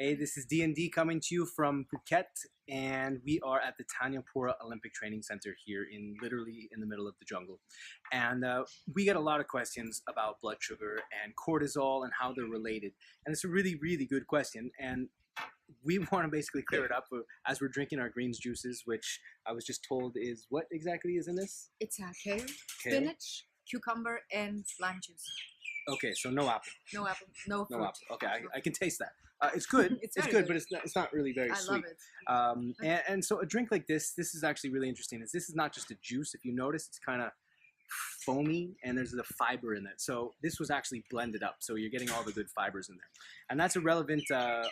Hey, this is D&D coming to you from Phuket, and we are at the Tanyapura Olympic Training Center here literally in the middle of the jungle. And we get a lot of questions about blood sugar and cortisol and how they're related. And it's a really, really good question. And we want to basically clear it up as we're drinking our greens juices, which I was just told is what exactly is in this? It's kale, Kale? spinach, cucumber, and lime juice. Okay, so no apple. No apple, no fruit. No apple. Okay, I can taste that. It's good. It's it's very good, good. but it's not really very I sweet. love it. And so a drink like this is actually really interesting. This is not just a juice. If you notice, it's kind of foamy and there's the fiber in it. So this was actually blended up. So you're getting all the good fibers in there. And that's a relevant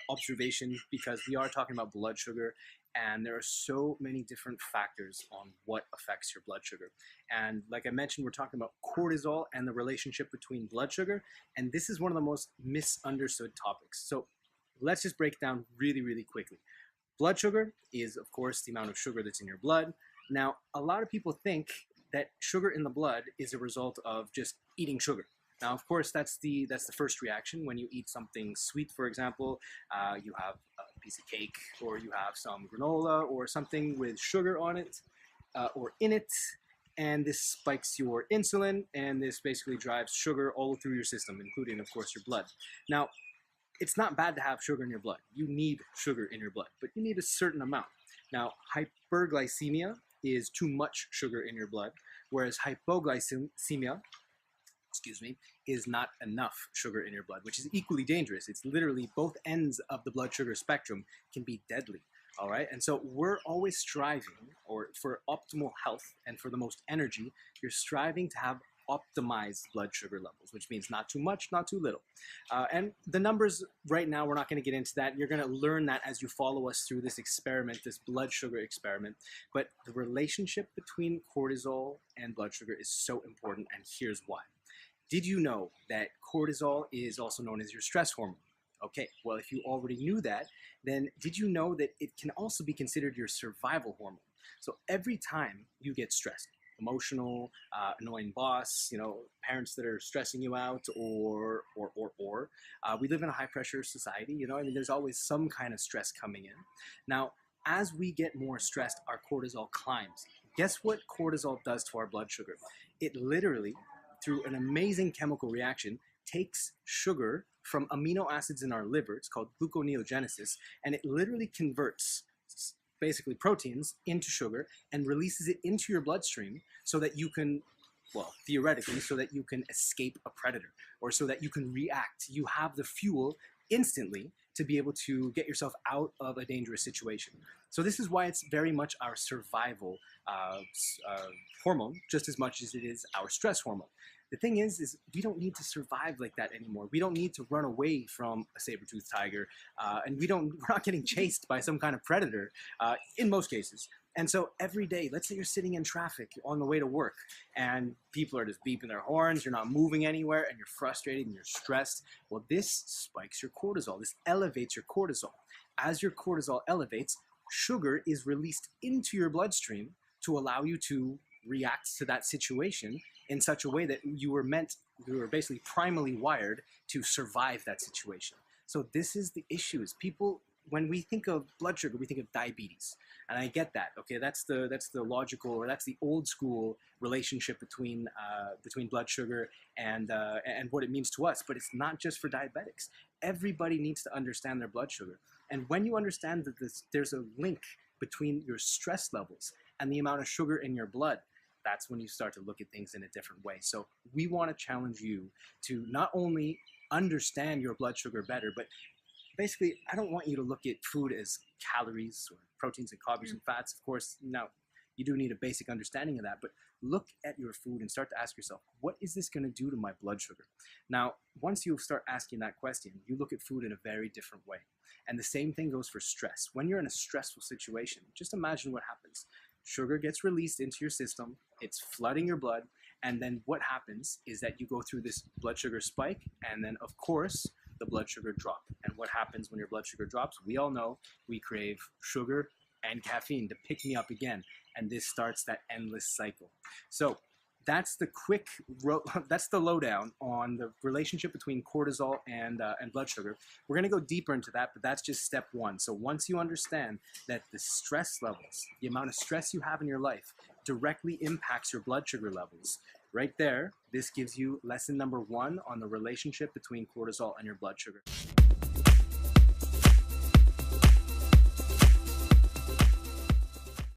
observation because we are talking about blood sugar and there are so many different factors on what affects your blood sugar. And like I mentioned, we're talking about cortisol and the relationship between blood sugar. And this is one of the most misunderstood topics. So let's just break it down really, really quickly. Blood sugar is, of course, the amount of sugar that's in your blood. Now, a lot of people think that sugar in the blood is a result of just eating sugar. Now, of course, that's the first reaction when you eat something sweet. For example, you have a piece of cake, or you have some granola, or something with sugar on it, or in it, and this spikes your insulin, and this basically drives sugar all through your system, including, of course, your blood. Now, it's not bad to have sugar in your blood. You need sugar in your blood, but you need a certain amount. Now, hyperglycemia is too much sugar in your blood, whereas hypoglycemia, is not enough sugar in your blood, which is equally dangerous. It's literally both ends of the blood sugar spectrum can be deadly. All right, and so we're always striving, or for optimal health and for the most energy, you're striving to have optimized blood sugar levels, which means not too much, not too little. And the numbers right now, we're not going to get into that. You're going to learn that as you follow us through this experiment, this blood sugar experiment. But the relationship between cortisol and blood sugar is so important, and here's why. Did you know that cortisol is also known as your stress hormone? Okay, well, if you already knew that, then did you know that it can also be considered your survival hormone? So every time you get stressed, emotional, annoying boss, parents that are stressing you out, or we live in a high pressure society, there's always some kind of stress coming in. Now, as we get more stressed, our cortisol climbs. Guess what cortisol does to our blood sugar? It literally, through an amazing chemical reaction, takes sugar from amino acids in our liver. It's called gluconeogenesis, and it literally converts basically proteins into sugar and releases it into your bloodstream so that you can, well, theoretically, so that you can escape a predator or so that you can react. You have the fuel instantly to be able to get yourself out of a dangerous situation. So this is why it's very much our survival hormone, just as much as it is our stress hormone. The thing is we don't need to survive like that anymore. We don't need to run away from a saber-toothed tiger, and we're not getting chased by some kind of predator in most cases. And so every day, let's say you're sitting in traffic on the way to work and people are just beeping their horns, you're not moving anywhere, and you're frustrated and you're stressed. Well, this spikes your cortisol. This elevates your cortisol. As your cortisol elevates, sugar is released into your bloodstream to allow you to react to that situation in such a way that you were basically primally wired to survive that situation. So this is the issue. Is people, when we think of blood sugar, we think of diabetes. And I get that. Okay, that's the logical, or that's the old school relationship between blood sugar and what it means to us. But it's not just for diabetics. Everybody needs to understand their blood sugar. And when you understand that there's a link between your stress levels and the amount of sugar in your blood, that's when you start to look at things in a different way. So we want to challenge you to not only understand your blood sugar better, but basically, I don't want you to look at food as calories or proteins and carbs and fats. Of course, now you do need a basic understanding of that, but look at your food and start to ask yourself, what is this going to do to my blood sugar? Now, once you start asking that question, you look at food in a very different way. And the same thing goes for stress. When you're in a stressful situation, just imagine what happens. Sugar gets released into your system, it's flooding your blood, and then what happens is that you go through this blood sugar spike, and then of course the blood sugar drop. And what happens when your blood sugar drops? We all know we crave sugar and caffeine to pick me up again, and this starts that endless cycle. So that's the that's the lowdown on the relationship between cortisol and blood sugar. We're going to go deeper into that, but that's just step one. So once you understand that the stress levels, the amount of stress you have in your life, directly impacts your blood sugar levels, right there, this gives you lesson number one on the relationship between cortisol and your blood sugar.